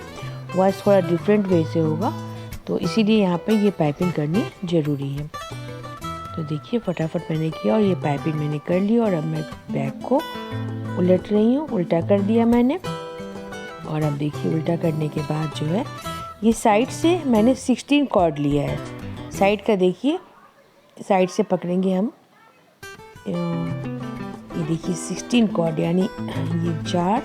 वह थोड़ा डिफरेंट वे से होगा, तो इसीलिए यहाँ पे ये पाइपिंग करनी ज़रूरी है। तो देखिए फटाफट मैंने किया और ये पाइपिंग मैंने कर ली। और अब मैं बैग को उलट रही हूँ, उल्टा कर दिया मैंने। और अब देखिए उल्टा करने के बाद जो है ये साइड से मैंने 16 कॉर्ड लिया है। साइड का देखिए साइड से पकड़ेंगे हम, ये देखिए 16 कॉर्ड यानी ये 4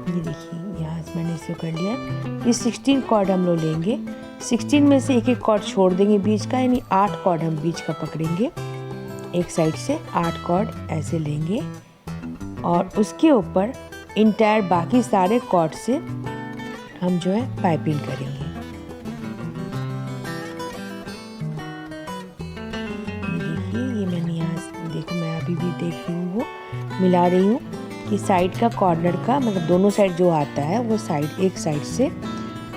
ये देखिए यहाँ से मैंने इसे कर लिया। ये 16 कॉर्ड हम लोग लेंगे, 16 में से 1-1 कॉर्ड छोड़ देंगे बीच का, यानी 8 कॉर्ड हम बीच का पकड़ेंगे। एक साइड से 8 कॉर्ड ऐसे लेंगे और उसके ऊपर इंटायर बाकी सारे कॉर्ड से हम जो है पाइपिंग करेंगे। ये मैंने यहाँ देखो मैं अभी भी देख रही हूँ वो मिला रही हूँ कि साइड का कॉर्नर का मतलब दोनों साइड जो आता है वो साइड एक साइड से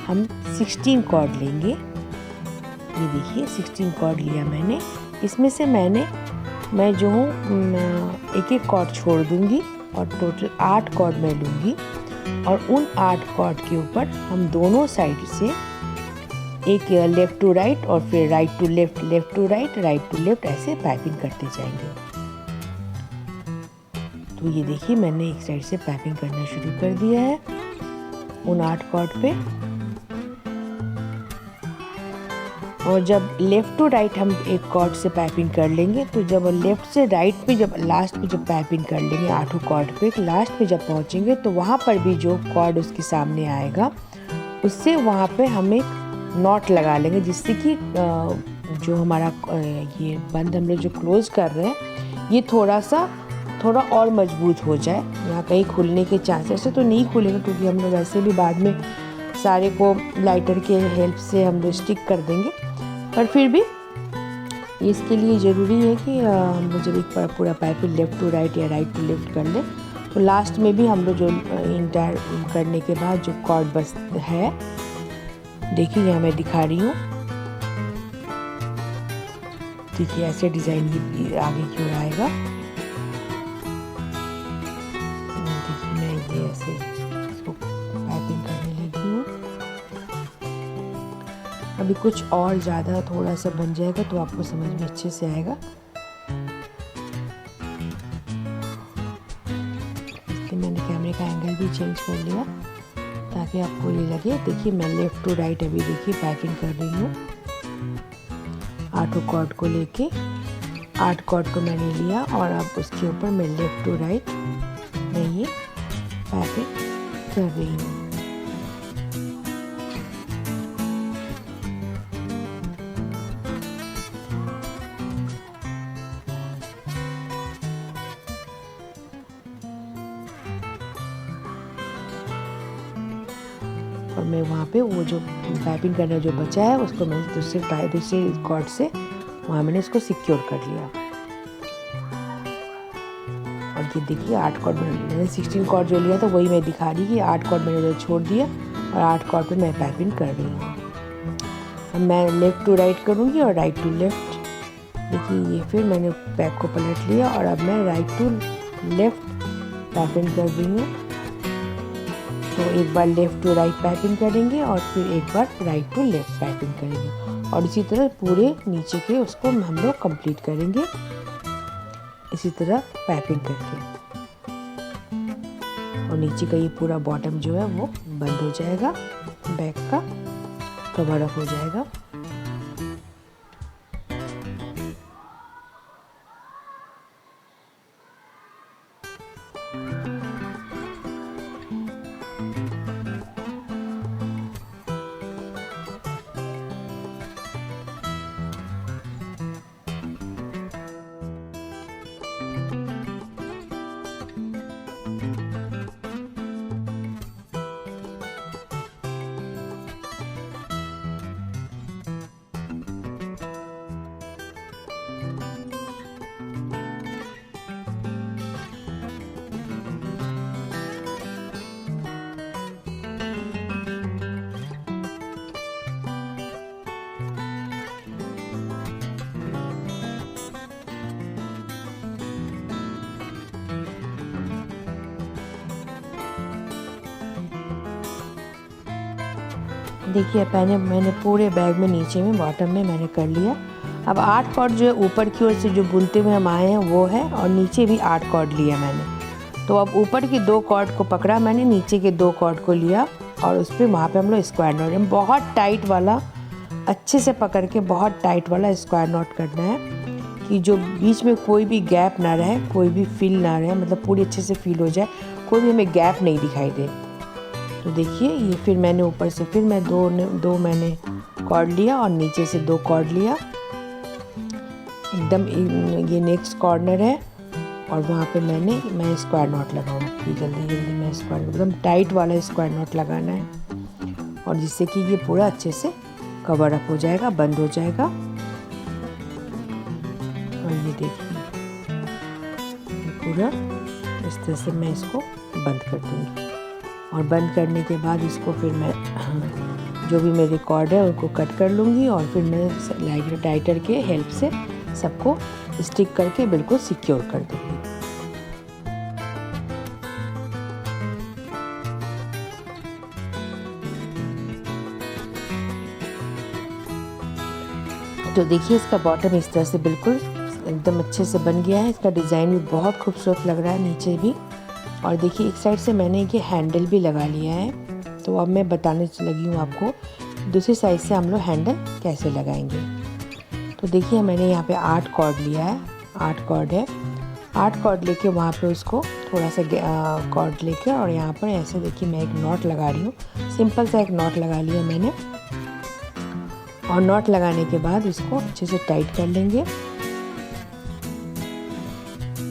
हम 16 कॉर्ड लेंगे। ये देखिए 16 कॉर्ड लिया मैंने, इसमें से मैं जो हूँ 1-1 कॉर्ड छोड़ दूँगी और टोटल 8 कॉर्ड मैं लूँगी। और उन 8 कॉर्ड के ऊपर हम दोनों साइड से एक लेफ़्ट टू राइट और फिर right to left, left to right, right to left ऐसे पाइपिंग करते जाएंगे। तो ये देखिए मैंने एक साइड से पाइपिंग करना शुरू कर दिया है उन 8 कॉर्ड पे। और जब लेफ़्ट टू राइट हम एक कॉर्ड से पाइपिंग कर लेंगे तो जब लेफ़्ट से राइट पे जब लास्ट में जब पाइपिंग कर लेंगे 8 कॉर्ड पे लास्ट पे जब पहुंचेंगे तो वहाँ पर भी जो कॉर्ड उसके सामने आएगा उससे वहाँ पे हम एक नॉट लगा लेंगे, जिससे कि जो हमारा ये बंद हम लोग जो क्लोज़ कर रहे हैं ये थोड़ा थोड़ा और मजबूत हो जाए, यहाँ कहीं खुलने के चांसेस है तो नहीं खुलेगा, क्योंकि हम लोग वैसे भी बाद में सारे को लाइटर के हेल्प से हम लोग स्टिक कर देंगे। पर फिर भी इसके लिए ज़रूरी है कि हम लोग जब एक पूरा पाइपिंग लेफ़्ट टू राइट या राइट टू लेफ़्ट कर लें तो लास्ट में भी हम लोग जो इंटायर करने के बाद जो कॉर्ड बस है, देखिए यहाँ मैं दिखा रही हूँ, देखिए ऐसे डिज़ाइन ये आगे की ओर आएगा। देखिए मैं ये ऐसे इसको पाइपिंग करने लगी हूँ। अभी कुछ और ज़्यादा थोड़ा सा बन जाएगा तो आपको समझ में अच्छे से आएगा। इसलिए मैंने कैमरे का एंगल भी चेंज कर लिया ताकि आपको ये लगे। देखिए मैं लेफ़्ट टू राइट अभी देखिए पाइपिंग कर रही हूँ। 8 कॉर्ड को लेके 8 कॉर्ड को मैंने लिया और अब उसके ऊपर मैं लेफ़्ट टू राइट मैं ये पाइपिंग कर रही हूँ। और मैं वहाँ पे वो जो पाइपिंग करना जो बचा है उसको मैं दूसरे कॉर्ड से वहाँ मैंने इसको सिक्योर कर लिया। और ये देखिए 8 कॉर्ड मैंने 16 कॉर्ड जो लिया था वही मैं दिखा रही कि 8 कॉर्ड मैंने जो छोड़ दिया और 8 कॉर्ड पे मैं पाइपिंग कर रही हूँ। अब मैं लेफ़्ट टू राइट करूँगी और राइट टू लेफ़्ट। देखिए ये फिर मैंने बैक को पलट लिया और अब मैं राइट टू लेफ़्ट पाइपिंग कर रही हूँ। तो एक बार लेफ़्ट टू राइट पाइपिंग करेंगे और फिर एक बार राइट टू लेफ़्ट पाइपिंग करेंगे और इसी तरह पूरे नीचे के उसको हम लोग कंप्लीट करेंगे, इसी तरह पाइपिंग करके। और नीचे का ये पूरा बॉटम जो है वो बंद हो जाएगा, बैक का कवर अप हो जाएगा। देखिए मैंने पूरे बैग में नीचे में बॉटम में मैंने कर लिया। अब 8 कॉर्ड जो है ऊपर की ओर से जो बुनते हुए हम आए हैं वो है और नीचे भी 8 कॉर्ड लिया मैंने। तो अब ऊपर की 2 कॉर्ड को पकड़ा मैंने, नीचे के 2 कॉर्ड को लिया और उस पर वहाँ पे हम लोग स्क्वायर नॉट बहुत टाइट वाला अच्छे से पकड़ के बहुत टाइट वाला स्क्वायर नॉट करना है कि जो बीच में कोई भी गैप ना रहे, कोई भी फील ना रहे, मतलब पूरी अच्छे से फील हो जाए, कोई भी हमें गैप नहीं दिखाई दे। तो देखिए ये फिर मैंने ऊपर से फिर मैं दो मैंने कॉर्ड लिया और नीचे से 2 कॉर्ड लिया, एकदम ये नेक्स्ट कॉर्नर है और वहाँ पे मैं स्क्वायर नॉट लगाऊंगी। जल्दी मैं स्क्वायर एकदम टाइट वाला स्क्वायर नॉट लगाना है और जिससे कि ये पूरा अच्छे से कवर अप हो जाएगा, बंद हो जाएगा। और ये देखिए पूरा इस तरह से मैं इसको बंद कर दूँगी और बंद करने के बाद इसको फिर मैं जो भी मेरे कॉर्ड है उनको कट कर लूँगी और फिर मैं टाइटर के हेल्प से सबको स्टिक करके बिल्कुल सिक्योर कर दूँगी। तो देखिए इसका बॉटम इस तरह से बिल्कुल एकदम अच्छे से बन गया है। इसका डिज़ाइन भी बहुत खूबसूरत लग रहा है नीचे भी। और देखिए एक साइड से मैंने ये हैंडल भी लगा लिया है। तो अब मैं बताने लगी हूँ आपको दूसरी साइड से हम लोग हैंडल कैसे लगाएंगे। तो देखिए मैंने यहाँ पे 8 कॉर्ड लिया है, 8 कॉर्ड है। 8 कॉर्ड लेके वहाँ पे उसको थोड़ा सा कॉर्ड लेके और यहाँ पर ऐसे देखिए मैं एक नॉट लगा रही हूँ, सिंपल सा एक नॉट लगा लिया मैंने। और नॉट लगाने के बाद इसको अच्छे से टाइट कर लेंगे।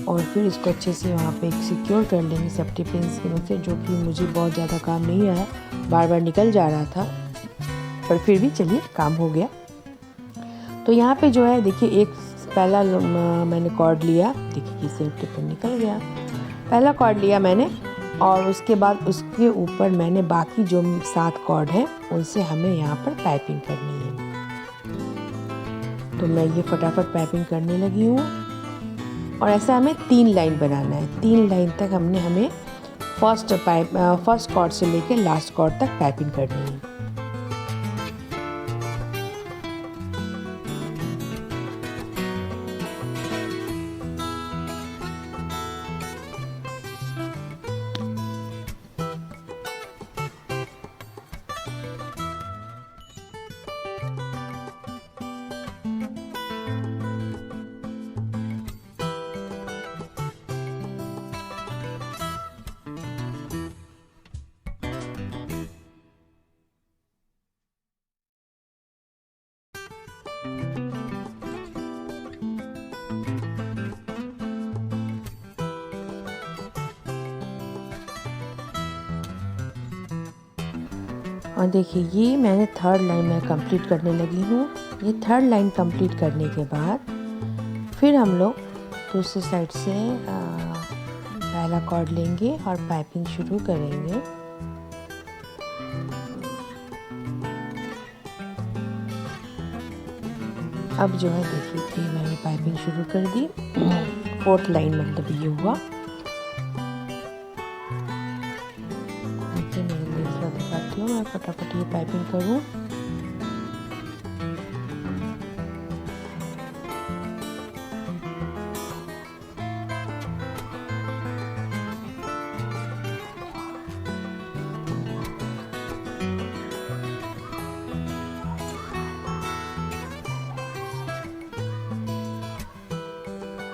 और फिर इसको अच्छे से वहाँ पे सिक्योर कर लेंगे सेफ्टी पिन्स की मदद से, जो कि मुझे बहुत ज़्यादा काम नहीं आया, बार बार निकल जा रहा था, पर फिर भी चलिए काम हो गया। तो यहाँ पे जो है देखिए, एक पहला मैंने कॉर्ड लिया, देखिए कि सेफ्टी पिन निकल गया, पहला कॉर्ड लिया मैंने, और उसके बाद उसके ऊपर मैंने बाकी जो 7 कॉर्ड हैं उनसे हमें यहाँ पर पाइपिंग करनी है। तो मैं ये फटाफट पाइपिंग करने लगी हूँ, और ऐसा हमें 3 लाइन बनाना है। 3 लाइन तक हमें फर्स्ट कॉर्ड से लेकर लास्ट कॉर्ड तक पाइपिंग करनी है। और देखिए ये मैंने 3rd लाइन में कंप्लीट करने लगी हूँ। ये 3rd लाइन कंप्लीट करने के बाद फिर हम लोग दूसरी साइड से पहला कॉर्ड लेंगे और पाइपिंग शुरू करेंगे। अब जो है देखिए कि मैंने पाइपिंग शुरू कर दी। 4th लाइन मतलब ये हुआ। देखिए मैं दूसरा दिखाती हूँ, मैं फटाफट ये पाइपिंग करूँ।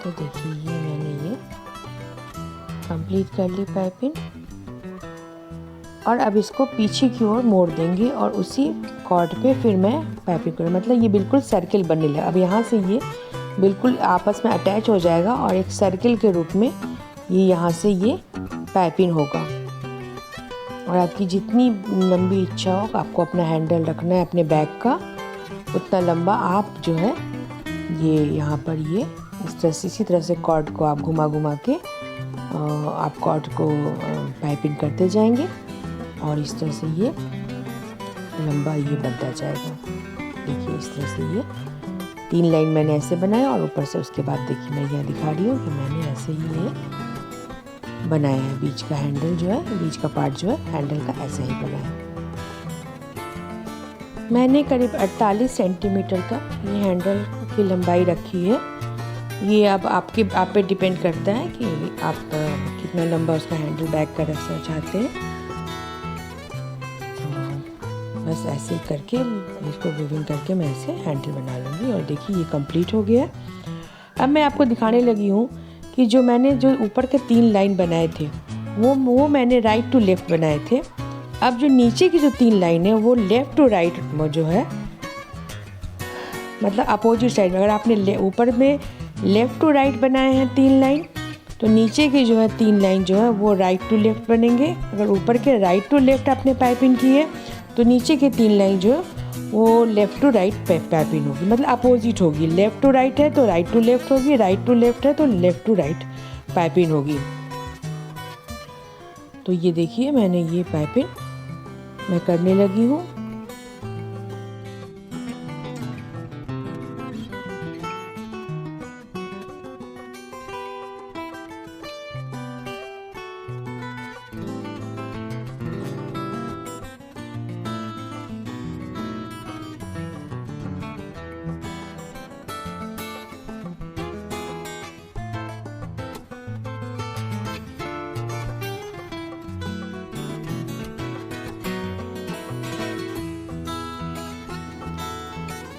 तो देखिए ये मैंने ये कंप्लीट कर ली पाइपिंग, और अब इसको पीछे की ओर मोड़ देंगे और उसी कॉर्ड पे फिर मैं पाइपिंग करूँ। मतलब ये बिल्कुल सर्किल बनने लगा। अब यहाँ से ये बिल्कुल आपस में अटैच हो जाएगा और एक सर्किल के रूप में ये यहाँ से ये पाइपिंग होगा। और आपकी जितनी लंबी इच्छा हो, आपको अपना हैंडल रखना है अपने बैग का, उतना लंबा आप जो है ये यहाँ पर ये इसी तरह से कॉर्ड को आप घुमा घुमा के आप कॉर्ड को पाइपिंग करते जाएंगे, और इस तरह से ये लंबा ये बनता जाएगा। देखिए इस तरह से ये 3 लाइन मैंने ऐसे बनाया, और ऊपर से उसके बाद देखिए मैं यहाँ दिखा रही हूँ कि मैंने ऐसे ही ये बनाया है। बीच का हैंडल जो है, बीच का पार्ट जो है हैंडल का ऐसा ही बना है। मैंने करीब 48 सेंटीमीटर का ये हैंडल की लंबाई रखी है। ये अब आप पे डिपेंड करता है कि आप कितना लंबा उसका हैंडल बैग का रखना चाहते हैं। तो बस ऐसे ही करके इसको वीविंग करके मैं ऐसे हैंडल बना लूँगी। और देखिए ये कंप्लीट हो गया। अब मैं आपको दिखाने लगी हूँ कि जो मैंने जो ऊपर के 3 लाइन बनाए थे वो मैंने राइट टू लेफ़्ट बनाए थे। अब जो नीचे की जो 3 लाइन है वो लेफ़्ट टू राइट जो है, मतलब अपोजिट साइड में। अगर आपने ऊपर में लेफ़्ट टू राइट बनाए हैं 3 लाइन, तो नीचे की जो है 3 लाइन जो है वो राइट टू लेफ़्ट बनेंगे। अगर ऊपर के राइट टू लेफ़्ट आपने पाइपिंग की है, तो नीचे की 3 लाइन जो है वो लेफ़्ट टू राइट पाइपिंग होगी, मतलब अपोजिट होगी। लेफ़्ट टू राइट है तो राइट टू लेफ़्ट होगी, राइट टू लेफ़्ट है तो लेफ़्ट टू राइट पाइपिंग होगी। तो ये देखिए मैंने ये पाइपिंग मैं करने लगी हूँ।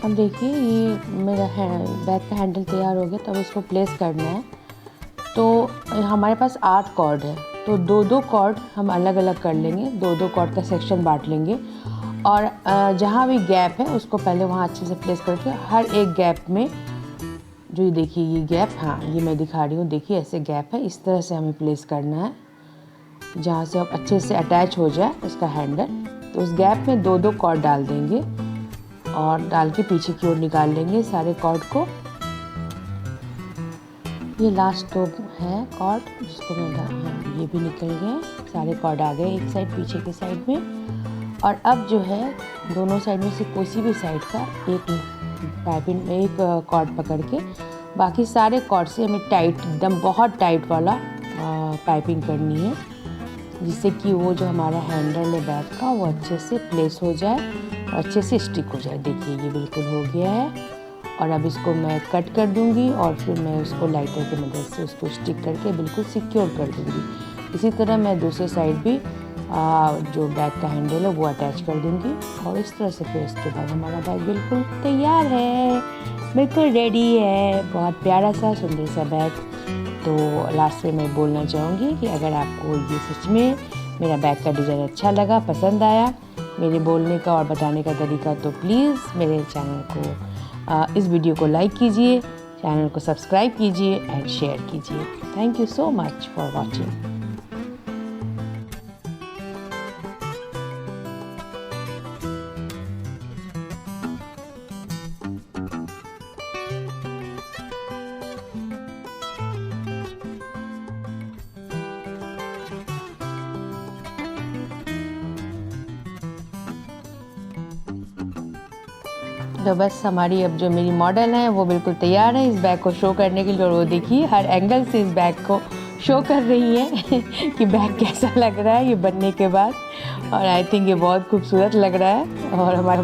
अब देखिए ये मेरा बैग का हैंडल तैयार हो गया। तब इसको प्लेस करना है। तो हमारे पास 8 कॉर्ड है, तो 2-2 कॉर्ड हम अलग अलग कर लेंगे। 2-2 कॉर्ड का सेक्शन बांट लेंगे, और जहाँ भी गैप है उसको पहले वहाँ अच्छे से प्लेस करके हर एक गैप में जो ये देखिए ये गैप, हाँ ये मैं दिखा रही हूँ, देखिए ऐसे गैप है, इस तरह से हमें प्लेस करना है जहाँ से अब अच्छे से अटैच हो जाए उसका हैंडल। तो उस गैप में 2-2 कॉर्ड डाल देंगे और डाल के पीछे की ओर निकाल लेंगे सारे कॉर्ड को। ये लास्ट तो है कॉर्ड जिसको मैं हाँ ये भी निकल गए, सारे कॉर्ड आ गए एक साइड पीछे के साइड में। और अब जो है दोनों साइड में से किसी भी साइड का एक पाइपिंग में एक कॉर्ड पकड़ के बाकी सारे कॉर्ड से हमें टाइट, एकदम बहुत टाइट वाला पाइपिंग करनी है, जिससे कि वो जो हमारा हैंडल है बैग का वो अच्छे से प्लेस हो जाए और अच्छे से स्टिक हो जाए। देखिए ये बिल्कुल हो गया है। और अब इसको मैं कट कर दूंगी और फिर मैं उसको लाइटर की मदद से उसको स्टिक करके बिल्कुल सिक्योर कर दूंगी। इसी तरह मैं दूसरे साइड भी जो बैग का हैंडल है वो अटैच कर दूंगी और इस तरह से फिर इसके बाद हमारा बैग बिल्कुल तैयार है, बिल्कुल रेडी है। बहुत प्यारा सा सुंदर सा बैग। तो लास्ट में मैं बोलना चाहूँगी कि अगर आपको ये सच में मेरा बैग का डिज़ाइन अच्छा लगा, पसंद आया, मेरे बोलने का और बताने का तरीका, तो प्लीज़ मेरे चैनल को इस वीडियो को लाइक कीजिए, चैनल को सब्सक्राइब कीजिए एंड शेयर कीजिए। Thank you so much for watching. तो बस हमारी अब जो मेरी मॉडल है वो बिल्कुल तैयार है इस बैग को शो करने के लिए। और वो देखिए हर एंगल से इस बैग को शो कर रही है कि बैग कैसा लग रहा है ये बनने के बाद। और आई थिंक ये बहुत खूबसूरत लग रहा है। और हमारा